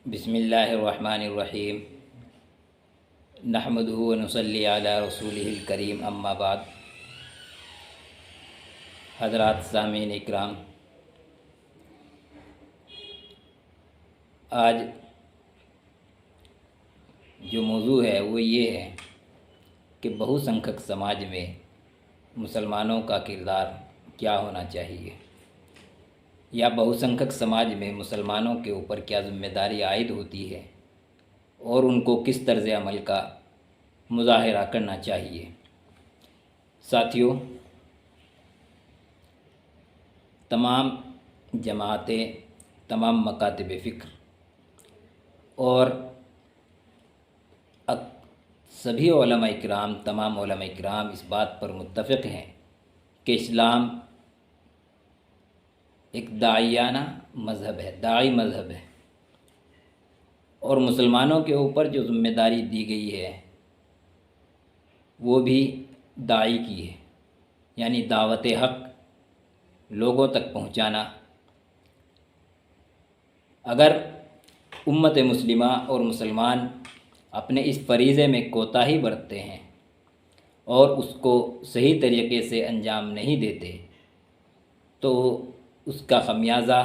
بسم اللہ الرحمن الرحیم نحمدہ و نصلی علی رسولہ الکریم اما بعد۔ حضرات سامعین اکرام، آج جو موضوع ہے وہ یہ ہے کہ بہو سنکھک سماج میں مسلمانوں کا کردار کیا ہونا چاہیے، یا بہو سنکھک سماج میں مسلمانوں کے اوپر کیا ذمہ داری عائد ہوتی ہے اور ان کو کس طرز عمل کا مظاہرہ کرنا چاہیے۔ ساتھیوں، تمام جماعتیں، تمام مکاتب فکر اور سبھی علماء کرام، تمام علماء کرام اس بات پر متفق ہیں کہ اسلام ایک داعیانہ مذہب ہے، داعی مذہب ہے، اور مسلمانوں کے اوپر جو ذمہ داری دی گئی ہے وہ بھی داعی کی ہے، یعنی دعوت حق لوگوں تک پہنچانا۔ اگر امت مسلمہ اور مسلمان اپنے اس فریضے میں کوتاہی برتتے ہیں اور اس کو صحیح طریقے سے انجام نہیں دیتے تو اس کا خمیازہ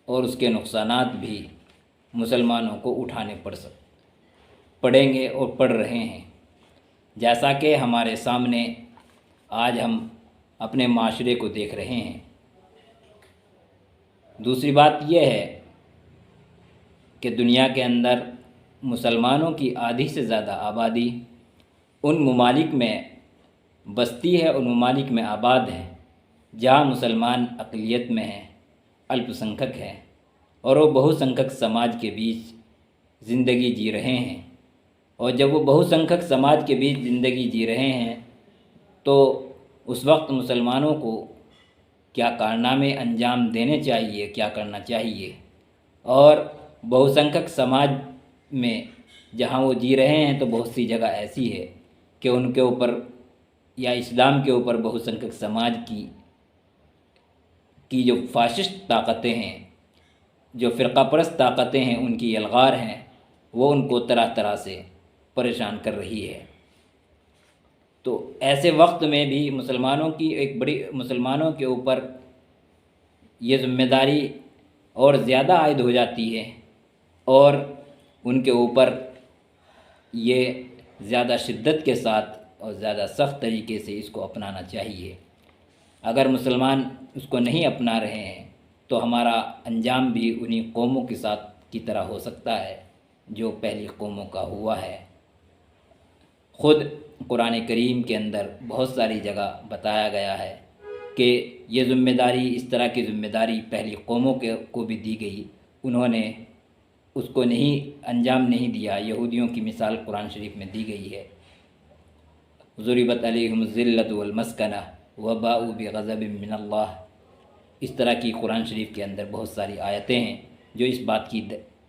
اور اس کے نقصانات بھی مسلمانوں کو اٹھانے پڑیں گے اور پڑ رہے ہیں، جیسا کہ ہمارے سامنے آج ہم اپنے معاشرے کو دیکھ رہے ہیں۔ دوسری بات یہ ہے کہ دنیا کے اندر مسلمانوں کی آدھی سے زیادہ آبادی ان ممالک میں بستی ہے، ان ممالک میں آباد ہے جہاں مسلمان اقلیت میں ہیں، الپ سنکھک ہیں، اور وہ بہو سنکھک سماج کے بیچ زندگی جی رہے ہیں۔ اور جب وہ بہو سنکھک سماج کے بیچ زندگی جی رہے ہیں تو اس وقت مسلمانوں کو کیا کارنامے انجام دینے چاہیے، کیا کرنا چاہیے۔ اور بہو سنکھک سماج میں جہاں وہ جی رہے ہیں تو بہت سی جگہ ایسی ہے کہ ان کے اوپر یا اسلام کے اوپر بہو سنکھک سماج کی جو فاشسٹ طاقتیں ہیں، جو فرقہ پرست طاقتیں ہیں، ان کی یلغار ہیں، وہ ان کو طرح طرح سے پریشان کر رہی ہے۔ تو ایسے وقت میں بھی مسلمانوں کے اوپر یہ ذمہ داری اور زیادہ عائد ہو جاتی ہے اور ان کے اوپر یہ زیادہ شدت کے ساتھ اور زیادہ سخت طریقے سے اس کو اپنانا چاہیے۔ اگر مسلمان اس کو نہیں اپنا رہے ہیں تو ہمارا انجام بھی انہی قوموں کے ساتھ کی طرح ہو سکتا ہے جو پہلی قوموں کا ہوا ہے۔ خود قرآن کریم کے اندر بہت ساری جگہ بتایا گیا ہے کہ یہ ذمہ داری، اس طرح کی ذمہ داری پہلی قوموں کو بھی دی گئی، انہوں نے اس کو انجام نہیں دیا۔ یہودیوں کی مثال قرآن شریف میں دی گئی ہے، ضربت علیہم الذلۃ والمسکنہ وباؤوا بغضب من اللہ۔ اس طرح کی قرآن شریف کے اندر بہت ساری آیتیں ہیں جو اس بات کی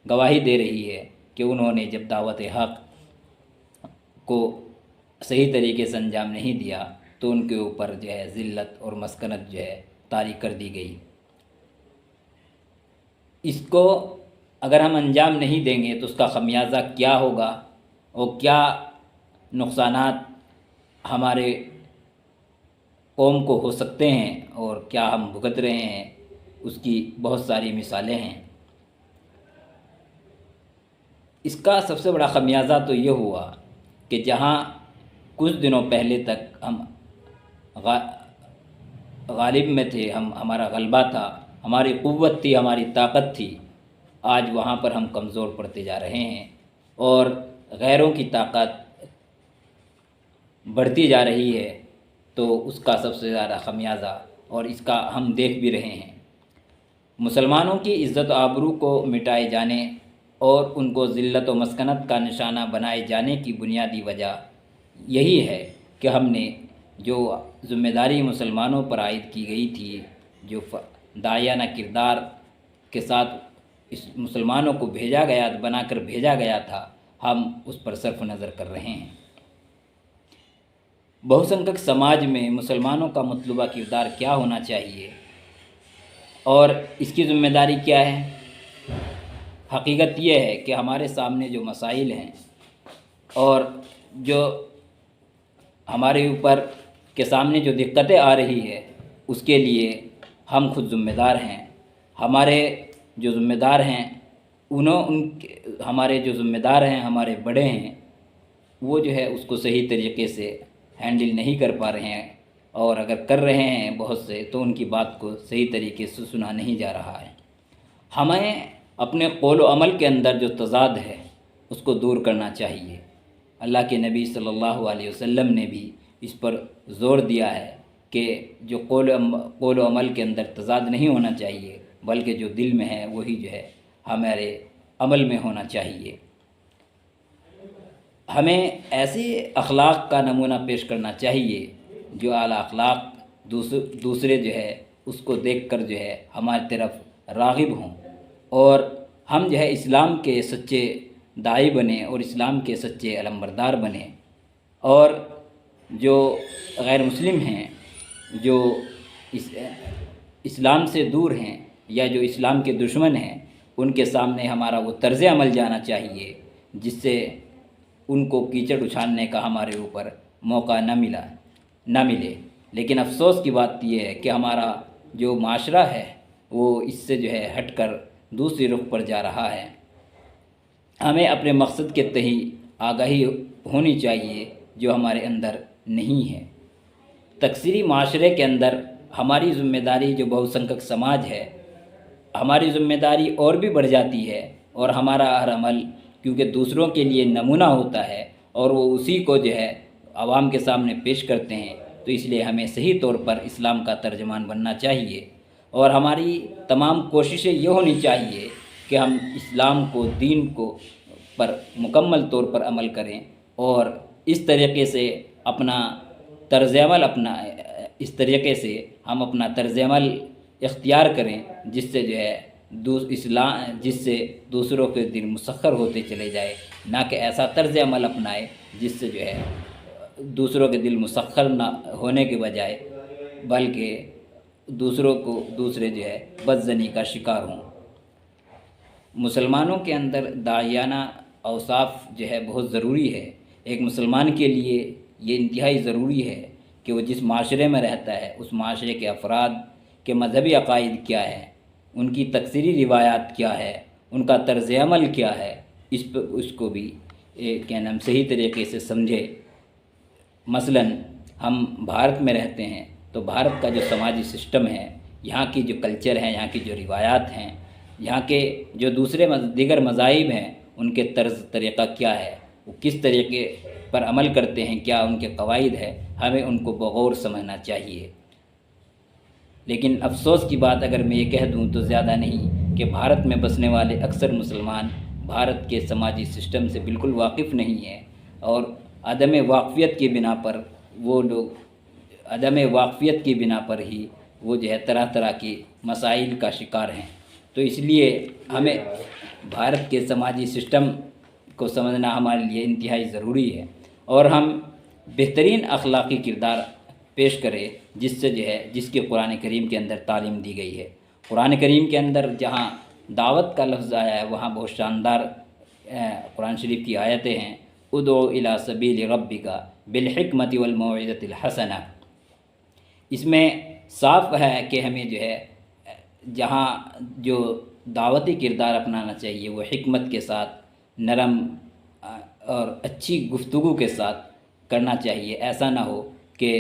گواہی دے رہی ہے کہ انہوں نے جب دعوت حق کو صحیح طریقے سے انجام نہیں دیا تو ان کے اوپر جو ہے ذلت اور مسکنت جو ہے طاری کر دی گئی۔ اس کو اگر ہم انجام نہیں دیں گے تو اس کا خمیازہ کیا ہوگا اور کیا نقصانات ہمارے قوم کو ہو سکتے ہیں اور کیا ہم بھگت رہے ہیں، اس کی بہت ساری مثالیں ہیں۔ اس کا سب سے بڑا خمیازہ تو یہ ہوا کہ جہاں کچھ دنوں پہلے تک ہم غالب میں تھے، ہمارا غلبہ تھا، ہماری قوت تھی، ہماری طاقت تھی، آج وہاں پر ہم کمزور پڑتے جا رہے ہیں اور غیروں کی طاقت بڑھتی جا رہی ہے۔ تو اس کا سب سے زیادہ خمیازہ، اور اس کا ہم دیکھ بھی رہے ہیں، مسلمانوں کی عزت و آبرو کو مٹائے جانے اور ان کو ذلت و مسکنت کا نشانہ بنائے جانے کی بنیادی وجہ یہی ہے کہ ہم نے جو ذمہ داری مسلمانوں پر عائد کی گئی تھی، جو داعیانہ کردار کے ساتھ اس مسلمانوں کو بنا کر بھیجا گیا تھا، ہم اس پر صرف نظر کر رہے ہیں۔ بہو سنکھک سماج میں مسلمانوں کا مطلوبہ کردار کیا ہونا چاہیے اور اس کی ذمہ داری کیا ہے؟ حقیقت یہ ہے کہ ہمارے سامنے جو مسائل ہیں اور جو ہمارے اوپر کے سامنے جو دقتیں آ رہی ہے اس کے لیے ہم خود ذمہ دار ہیں۔ ہمارے جو ذمہ دار ہیں ہمارے جو ذمہ دار ہیں، ہمارے بڑے ہیں، وہ جو ہے اس کو صحیح طریقے سے ہینڈل نہیں کر پا رہے ہیں، اور اگر کر رہے ہیں بہت سے تو ان کی بات کو صحیح طریقے سے سنا نہیں جا رہا ہے۔ ہمیں اپنے قول و عمل کے اندر جو تضاد ہے اس کو دور کرنا چاہیے۔ اللہ کے نبی صلی اللہ علیہ وسلم نے بھی اس پر زور دیا ہے کہ جو قول و عمل کے اندر تضاد نہیں ہونا چاہیے، بلکہ جو دل میں ہے وہی جو ہے ہمارے عمل میں ہونا چاہیے۔ ہمیں ایسے اخلاق کا نمونہ پیش کرنا چاہیے جو اعلیٰ اخلاق دوسرے جو ہے اس کو دیکھ کر جو ہے ہماری طرف راغب ہوں، اور ہم جو ہے اسلام کے سچے داعی بنیں اور اسلام کے سچے علمبردار بنیں، اور جو غیر مسلم ہیں، جو اسلام سے دور ہیں یا جو اسلام کے دشمن ہیں، ان کے سامنے ہمارا وہ طرز عمل جانا چاہیے جس سے ان کو کیچڑ اچھالنے کا ہمارے اوپر موقع نہ ملے۔ لیکن افسوس کی بات یہ ہے کہ ہمارا جو معاشرہ ہے وہ اس سے جو ہے ہٹ کر دوسری رخ پر جا رہا ہے۔ ہمیں اپنے مقصد کے تئیں آگاہی ہونی چاہیے جو ہمارے اندر نہیں ہے۔ تکثیری معاشرے کے اندر ہماری ذمہ داری جو بہو سنکھیک سماج ہے، ہماری ذمہ داری اور بھی بڑھ جاتی ہے، اور ہمارا ہر عمل کیونکہ دوسروں کے لیے نمونہ ہوتا ہے اور وہ اسی کو جو ہے عوام کے سامنے پیش کرتے ہیں، تو اس لیے ہمیں صحیح طور پر اسلام کا ترجمان بننا چاہیے، اور ہماری تمام کوششیں یہ ہونی چاہیے کہ ہم اسلام کو، دین کو پر مکمل طور پر عمل کریں، اور اس طریقے سے ہم اپنا طرز عمل اختیار کریں جس سے جو ہے جس سے دوسروں کے دل مسخر ہوتے چلے جائے، نہ کہ ایسا طرز عمل اپنائے جس سے جو ہے دوسروں کے دل مسخر نہ ہونے کے بجائے بلکہ دوسرے جو ہے بدظنی کا شکار ہوں۔ مسلمانوں کے اندر داعیانہ اوصاف جو ہے بہت ضروری ہے۔ ایک مسلمان کے لیے یہ انتہائی ضروری ہے کہ وہ جس معاشرے میں رہتا ہے اس معاشرے کے افراد کے مذہبی عقائد کیا ہے، ان کی تکثیری روایات کیا ہے، ان کا طرز عمل کیا ہے، اس کو بھی صحیح طریقے سے سمجھے۔ مثلاً ہم بھارت میں رہتے ہیں تو بھارت کا جو سماجی سسٹم ہے، یہاں کی جو کلچر ہے، یہاں کی جو روایات ہیں، یہاں کے جو دیگر مذاہب ہیں، ان کے طرز طریقہ کیا ہے، وہ کس طریقے پر عمل کرتے ہیں، کیا ان کے قواعد ہے، ہمیں ان کو بغور سمجھنا چاہیے۔ لیکن افسوس کی بات اگر میں یہ کہہ دوں تو زیادہ نہیں کہ بھارت میں بسنے والے اکثر مسلمان بھارت کے سماجی سسٹم سے بالکل واقف نہیں ہیں، اور عدم واقفیت کی بنا پر ہی وہ جو ہے طرح طرح کی مسائل کا شکار ہیں۔ تو اس لیے ہمیں بھارت کے سماجی سسٹم کو سمجھنا ہمارے لیے انتہائی ضروری ہے، اور ہم بہترین اخلاقی کردار پیش کرے جس کے قرآن کریم کے اندر تعلیم دی گئی ہے۔ قرآن کریم کے اندر جہاں دعوت کا لفظ آیا ہے وہاں بہت شاندار قرآن شریف کی آیتیں ہیں، ادعو الی سبیل ربک بالحکمت والموعظۃ الحسنہ۔ اس میں صاف ہے کہ ہمیں جو ہے جہاں جو دعوتی کردار اپنانا چاہیے وہ حکمت کے ساتھ، نرم اور اچھی گفتگو کے ساتھ کرنا چاہیے۔ ایسا نہ ہو کہ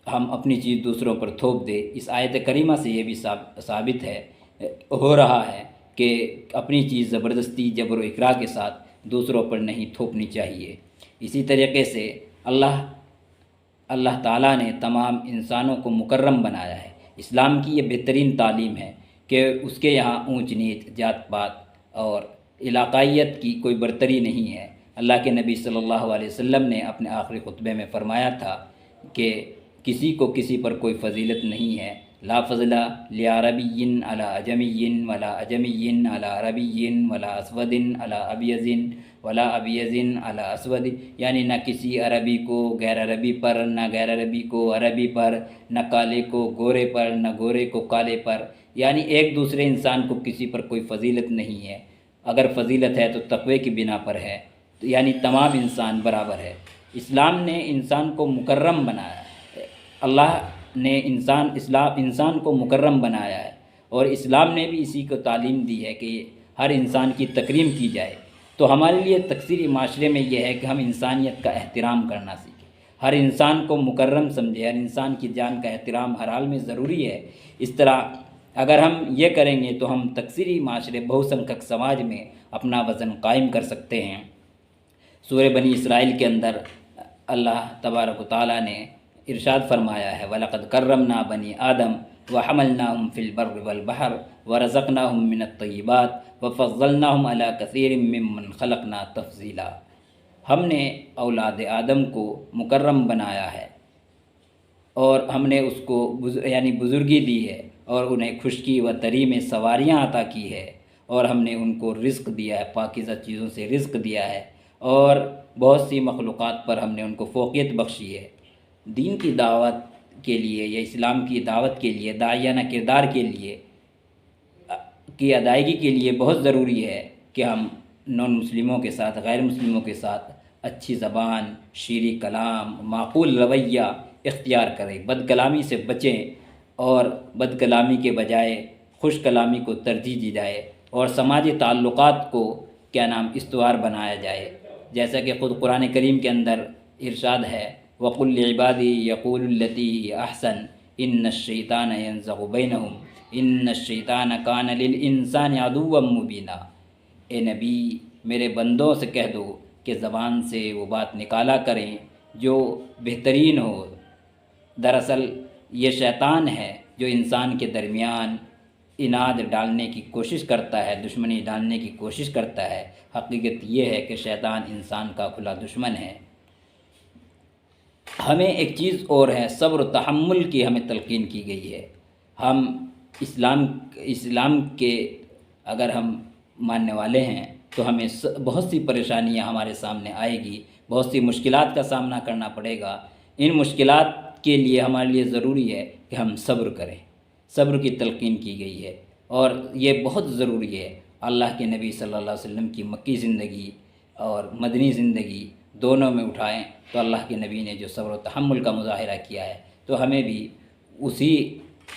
ہم اپنی چیز دوسروں پر تھوپ دیں۔ اس آیت کریمہ سے یہ بھی ثابت ہو رہا ہے کہ اپنی چیز زبردستی، جبر و اکراہ کے ساتھ دوسروں پر نہیں تھوپنی چاہیے۔ اسی طریقے سے اللہ تعالیٰ نے تمام انسانوں کو مکرم بنایا ہے۔ اسلام کی یہ بہترین تعلیم ہے کہ اس کے یہاں اونچ نیچ، جات پات اور علاقائیت کی کوئی برتری نہیں ہے۔ اللہ کے نبی صلی اللہ علیہ وسلم نے اپنے آخری خطبے میں فرمایا تھا کہ کسی کو کسی پر کوئی فضیلت نہیں ہے۔ لا فضل لعربی علی عجمی ولا عجمی علی عربی ولا اسود علی ابیض ولا ابیض علی اسود، یعنی نہ کسی عربی کو غیر عربی پر، نہ غیر عربی کو عربی پر، نہ کالے کو گورے پر، نہ گورے کو کالے پر۔ یعنی ایک دوسرے انسان کو کسی پر کوئی فضیلت نہیں ہے، اگر فضیلت ہے تو تقوی کی بنا پر ہے، یعنی تمام انسان برابر ہے۔ اسلام نے انسان کو مکرم بنایا ہے، اللہ نے انسان کو مکرم بنایا ہے، اور اسلام نے بھی اسی کو تعلیم دی ہے کہ ہر انسان کی تکریم کی جائے۔ تو ہمارے لیے تکثیری معاشرے میں یہ ہے کہ ہم انسانیت کا احترام کرنا سیکھیں، ہر انسان کو مکرم سمجھے، ہر انسان کی جان کا احترام ہر حال میں ضروری ہے۔ اس طرح اگر ہم یہ کریں گے تو ہم تکثیری معاشرے، بہو سنکھیک سماج میں اپنا وزن قائم کر سکتے ہیں۔ سورہ بنی اسرائیل کے اندر اللہ تبارک و تعالیٰ نے ارشاد فرمایا ہے، وَلَقَدْ كَرَّمْنَا بَنِي آدَمَ وَحَمَلْنَاهُمْ فِي الْبَرِّ وَالْبَحْرِ وَرَزَقْنَاهُم مِّنَ الطَّيِّبَاتِ وَفَضَّلْنَاهُمْ عَلَىٰ كَثِيرٍ مِّمَّنْ خَلَقْنَا تَفْضِيلًا۔ ہم نے اولاد آدم کو مکرم بنایا ہے، اور ہم نے اس کو یعنی بزرگی دی ہے، اور انہیں خشکی و تری میں سواریاں عطا کی ہے، اور ہم نے ان کو رزق دیا ہے، پاکیزہ چیزوں سے رزق دیا ہے، اور بہت سی مخلوقات پر ہم نے ان کو فوقیت بخشی ہے۔ دین کی دعوت کے لیے یا اسلام کی دعوت کے لیے، داعیانہ کردار کے لیے کی ادائیگی کے لیے بہت ضروری ہے کہ ہم نان مسلموں کے ساتھ، غیر مسلموں کے ساتھ اچھی زبان، شیریں کلام، معقول رویہ اختیار کریں، بد کلامی سے بچیں، اور بد کلامی کے بجائے خوش کلامی کو ترجیح دی جائے، اور سماجی تعلقات کو استوار بنایا جائے، جیسا کہ خود قرآن کریم کے اندر ارشاد ہے، وَقُلْ لِعِبَادِي يَقُولُوا الَّتِي هِيَ أَحْسَنُ إِنَّ الشَّيْطَانَ يَنزَغُ بَيْنَهُمْ إِنَّ الشَّيْطَانَ كَانَ لِلْإِنسَانِ عَدُوًّا مُّبِينًا۔ اے نبی، میرے بندوں سے کہہ دو کہ زبان سے وہ بات نکالا کریں جو بہترین ہو، دراصل یہ شیطان ہے جو انسان کے درمیان اناد ڈالنے کی کوشش کرتا ہے، دشمنی ڈالنے کی کوشش کرتا ہے۔ حقیقت یہ ہے کہ شیطان انسان کا کھلا دشمن ہے۔ ہمیں ایک چیز اور ہے، صبر و تحمل کی ہمیں تلقین کی گئی ہے۔ ہم اسلام کے اگر ہم ماننے والے ہیں تو ہمیں بہت سی پریشانیاں ہمارے سامنے آئے گی، بہت سی مشکلات کا سامنا کرنا پڑے گا۔ ان مشکلات کے لیے ہمارے لیے ضروری ہے کہ ہم صبر کریں، صبر کی تلقین کی گئی ہے، اور یہ بہت ضروری ہے۔ اللہ کے نبی صلی اللہ علیہ وسلم کی مکی زندگی اور مدنی زندگی دونوں میں اٹھائیں تو اللہ کے نبی نے جو صبر و تحمل کا مظاہرہ کیا ہے، تو ہمیں بھی اسی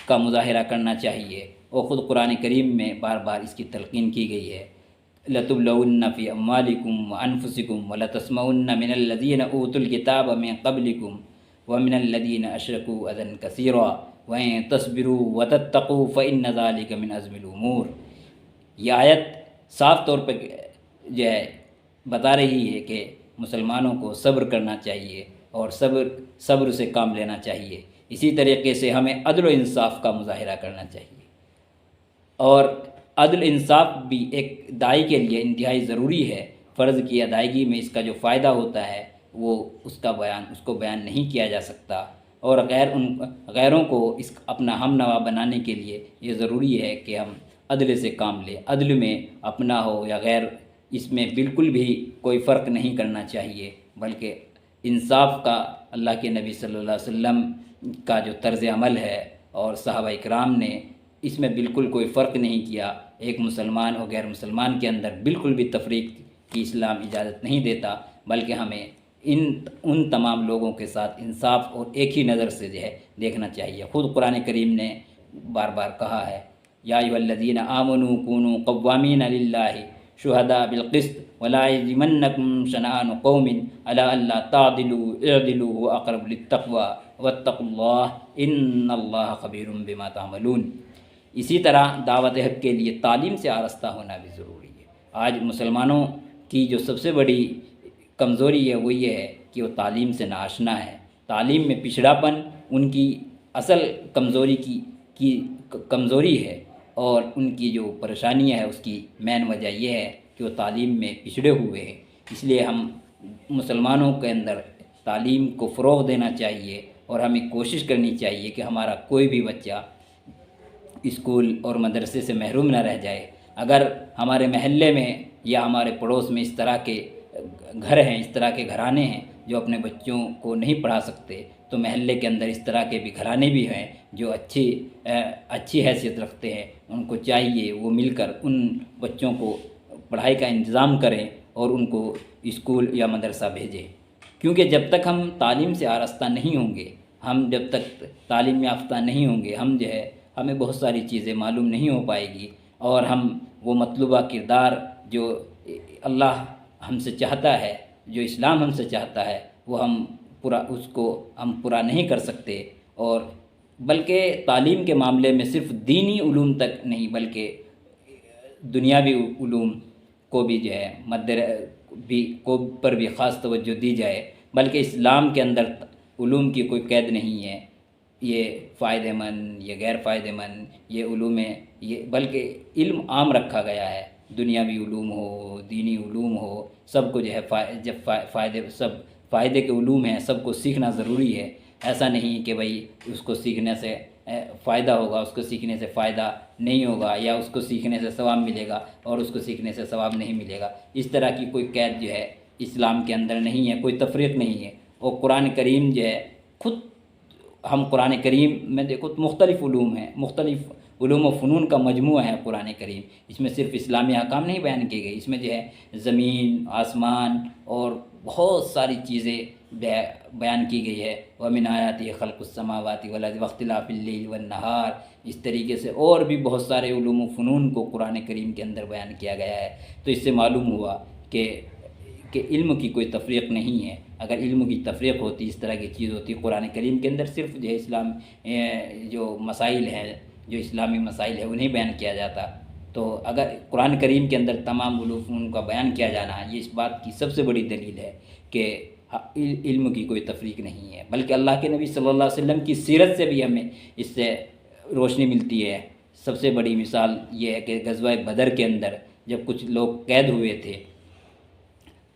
کا مظاہرہ کرنا چاہیے، اور خود قرآن کریم میں بار بار اس کی تلقین کی گئی ہے، لَتُبْلَوُنَّ فِي أَمْوَالِكُمْ وَأَنفُسِكُمْ وَلَتَسْمَعُنَّ مِنَ الَّذِينَ أُوتُوا الْكِتَابَ مِن قَبْلِكُمْ وَمِنَ الَّذِينَ أَشْرَكُوا أَذًى كَثِيرًا وَإِن تَصْبِرُوا وَتَتَّقُوا فَإِنَّ ذَلِكَ مِنْ عَزْمِ الْأُمُورِ۔ یہ آیت صاف طور پہ جو ہے بتا رہی ہے کہ مسلمانوں کو صبر کرنا چاہیے، اور صبر سے کام لینا چاہیے۔ اسی طریقے سے ہمیں عدل و انصاف کا مظاہرہ کرنا چاہیے، اور عدل انصاف بھی ایک داعی کے لیے انتہائی ضروری ہے۔ فرض کی ادائیگی میں اس کا جو فائدہ ہوتا ہے وہ اس کو بیان نہیں کیا جا سکتا، اور غیروں کو اپنا ہم نوا بنانے کے لیے یہ ضروری ہے کہ ہم عدل سے کام لیں۔ عدل میں اپنا ہو یا غیر، اس میں بالکل بھی کوئی فرق نہیں کرنا چاہیے، بلکہ انصاف کا اللہ کے نبی صلی اللہ علیہ وسلم کا جو طرز عمل ہے اور صحابہ اکرام نے، اس میں بالکل کوئی فرق نہیں کیا۔ ایک مسلمان اور غیر مسلمان کے اندر بالکل بھی تفریق کی اسلام اجازت نہیں دیتا، بلکہ ہمیں ان تمام لوگوں کے ساتھ انصاف اور ایک ہی نظر سے جو ہے دیکھنا چاہیے۔ خود قرآن کریم نے بار بار کہا ہے، یا ایھا الذین آمنوا کونوا قوامین للہ شہداء بالقسط ولا یجرمنکم شنآن قوم علی الا تعدلوا اعدلوا هو اقرب للتقوی واتقوا اللہ ان اللہ خبیر بما تعملون۔ اسی طرح دعوت حق کے لیے تعلیم سے آراستہ ہونا بھی ضروری ہے۔ آج مسلمانوں کی جو سب سے بڑی کمزوری ہے وہ یہ ہے کہ وہ تعلیم سے ناآشنا ہے۔ تعلیم میں پچھڑا پن ان کی اصل کمزوری ہے، اور ان کی جو پریشانیاں ہے اس کی مین وجہ یہ ہے کہ وہ تعلیم میں پچھڑے ہوئے ہیں۔ اس لیے ہم مسلمانوں کے اندر تعلیم کو فروغ دینا چاہیے، اور ہمیں کوشش کرنی چاہیے کہ ہمارا کوئی بھی بچہ اسکول اور مدرسے سے محروم نہ رہ جائے۔ اگر ہمارے محلے میں یا ہمارے پڑوس میں اس طرح کے گھر ہیں، اس طرح کے گھرانے ہیں جو اپنے بچوں کو نہیں پڑھا سکتے، تو محلے کے اندر اس طرح کے بھی گھرانے بھی ہیں جو اچھی حیثیت رکھتے ہیں، ان کو چاہیے وہ مل کر ان بچوں کو پڑھائی کا انتظام کریں اور ان کو اسکول یا مدرسہ بھیجیں، کیونکہ جب تک ہم تعلیم سے آراستہ نہیں ہوں گے، ہم جب تک تعلیم یافتہ نہیں ہوں گے، ہمیں بہت ساری چیزیں معلوم نہیں ہو پائے گی، اور ہم وہ مطلوبہ کردار جو اللہ ہم سے چاہتا ہے، جو اسلام ہم سے چاہتا ہے، وہ اس کو ہم پورا نہیں کر سکتے۔ اور بلکہ تعلیم کے معاملے میں صرف دینی علوم تک نہیں بلکہ دنیاوی علوم کو بھی جو ہے پر بھی خاص توجہ دی جائے، بلکہ اسلام کے اندر علوم کی کوئی قید نہیں ہے، یہ فائدہ مند، یہ غیر فائدہ مند، یہ علوم ہے، بلکہ علم عام رکھا گیا ہے، دنیاوی علوم ہو، دینی علوم ہو، سب کو جو ہے فائدے کے علوم ہیں، سب کو سیکھنا ضروری ہے۔ ایسا نہیں کہ بھئی اس کو سیکھنے سے فائدہ ہوگا، اس کو سیکھنے سے فائدہ نہیں ہوگا، یا اس کو سیکھنے سے ثواب ملے گا اور اس کو سیکھنے سے ثواب نہیں ملے گا، اس طرح کی کوئی قید جو ہے اسلام کے اندر نہیں ہے، کوئی تفریق نہیں ہے۔ اور قرآن کریم جو ہے خود، ہم قرآن کریم میں دیکھو تو مختلف علوم ہیں، مختلف علوم و فنون کا مجموعہ ہے قرآن کریم، اس میں صرف اسلامی احکام نہیں بیان کیے گئے، اس میں جو ہے زمین، آسمان اور بہت ساری چیزیں بیان کی گئی ہے۔ وَمِنْ آيَاتِهِ خَلْقُ السَّمَاوَاتِ وَالْأَرْضِ وَاخْتِلَافِ اللَّيْلِ وَالنَّهَارِ، اس طریقے سے اور بھی بہت سارے علوم و فنون کو قرآن کریم کے اندر بیان کیا گیا ہے۔ تو اس سے معلوم ہوا کہ علم کی کوئی تفریق نہیں ہے۔ اگر علم کی تفریق ہوتی، اس طرح کی چیز ہوتی، قرآن کریم کے اندر صرف جو ہے جو مسائل ہیں، جو اسلامی مسائل ہیں انہیں بیان کیا جاتا، تو اگر قرآن کریم کے اندر تمام علوم فنون کا بیان کیا جانا، یہ اس بات کی سب سے بڑی دلیل ہے کہ علم کی کوئی تفریق نہیں ہے، بلکہ اللہ کے نبی صلی اللہ علیہ وسلم کی سیرت سے بھی ہمیں اس سے روشنی ملتی ہے۔ سب سے بڑی مثال یہ ہے کہ غزوہ بدر کے اندر جب کچھ لوگ قید ہوئے تھے،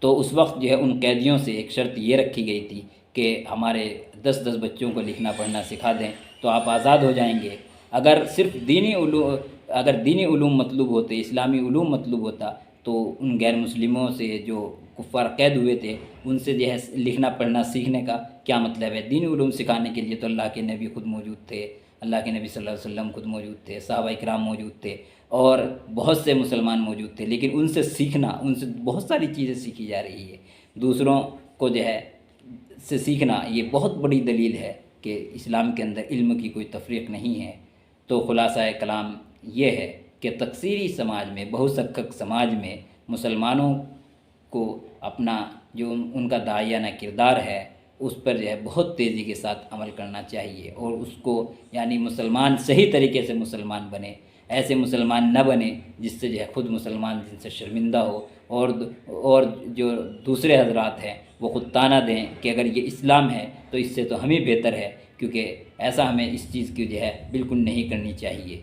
تو اس وقت جو ہے ان قیدیوں سے ایک شرط یہ رکھی گئی تھی کہ ہمارے 10 بچوں کو لکھنا پڑھنا سکھا دیں تو آپ آزاد ہو جائیں گے۔ اگر دینی علوم مطلوب ہوتے، اسلامی علوم مطلوب ہوتا، تو ان غیر مسلموں سے جو کفار قید ہوئے تھے ان سے جو ہے لکھنا پڑھنا سیکھنے کا کیا مطلب ہے؟ دینی علوم سکھانے کے لیے تو اللہ کے نبی خود موجود تھے، اللہ کے نبی صلی اللہ علیہ وسلم خود موجود تھے، صحابہ کرام موجود تھے، اور بہت سے مسلمان موجود تھے، لیکن ان سے سیکھنا، ان سے بہت ساری چیزیں سیکھی جا رہی ہے، دوسروں کو جو ہے سے سیکھنا، یہ بہت بڑی دلیل ہے کہ اسلام کے اندر علم کی کوئی تفریق نہیں ہے۔ تو خلاصہ کلام یہ ہے کہ تکثیری سماج میں، بہت سکک سماج میں مسلمانوں کو اپنا جو ان کا داعیانہ کردار ہے اس پر جو ہے بہت تیزی کے ساتھ عمل کرنا چاہیے، اور اس کو یعنی مسلمان صحیح طریقے سے مسلمان بنے، ایسے مسلمان نہ بنے جس سے جو ہے خود مسلمان جن سے شرمندہ ہو، اور جو دوسرے حضرات ہیں وہ خود طعنہ دیں کہ اگر یہ اسلام ہے تو اس سے تو ہمیں بہتر ہے، کیونکہ ایسا ہمیں اس چیز کی جو ہے بالکل نہیں کرنی چاہیے۔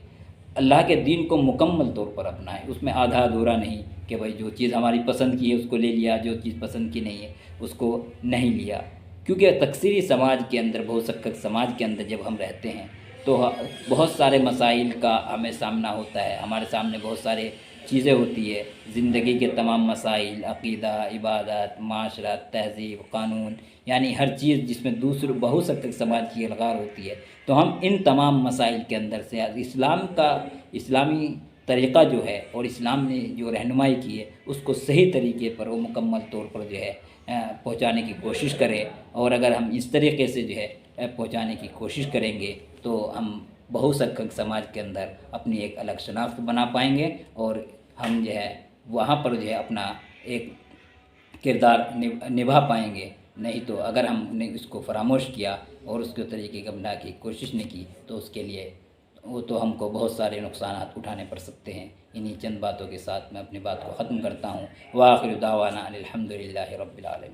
اللہ کے دین کو مکمل طور پر اپنائیں، اس میں آدھا ادھورا نہیں کہ بھائی جو چیز ہماری پسند کی ہے اس کو لے لیا، جو چیز پسند کی نہیں ہے اس کو نہیں لیا، کیونکہ تکثیری سماج کے اندر، بہت سکک سماج کے اندر جب ہم رہتے ہیں تو بہت سارے مسائل کا ہمیں سامنا ہوتا ہے، ہمارے سامنے بہت سارے چیزیں ہوتی ہے، زندگی کے تمام مسائل، عقیدہ، عبادت، معاشرت، تہذیب، قانون، یعنی ہر چیز جس میں بہت سکک سماج کی الغار ہوتی ہے، تو ہم ان تمام مسائل کے اندر سے اسلامی طریقہ جو ہے اور اسلام نے جو رہنمائی کی ہے اس کو صحیح طریقے پر وہ مکمل طور پر جو ہے پہنچانے کی کوشش کریں، اور اگر ہم اس طریقے سے جو ہے پہنچانے کی کوشش کریں گے تو ہم بہت سکک سماج کے اندر اپنی ایک الگ شناخت بنا پائیں گے، اور ہم جو ہے وہاں پر جو ہے اپنا ایک کردار نبھا پائیں گے۔ نہیں تو اگر ہم نے اس کو فراموش کیا اور اس کے طریقے کا بنا کی کوشش نہیں کی تو اس کے لیے تو ہم کو بہت سارے نقصانات اٹھانے پڑ سکتے ہیں۔ انہی چند باتوں کے ساتھ میں اپنی بات کو ختم کرتا ہوں۔ وآخر دعوانا ان الحمد للہ رب العالمین۔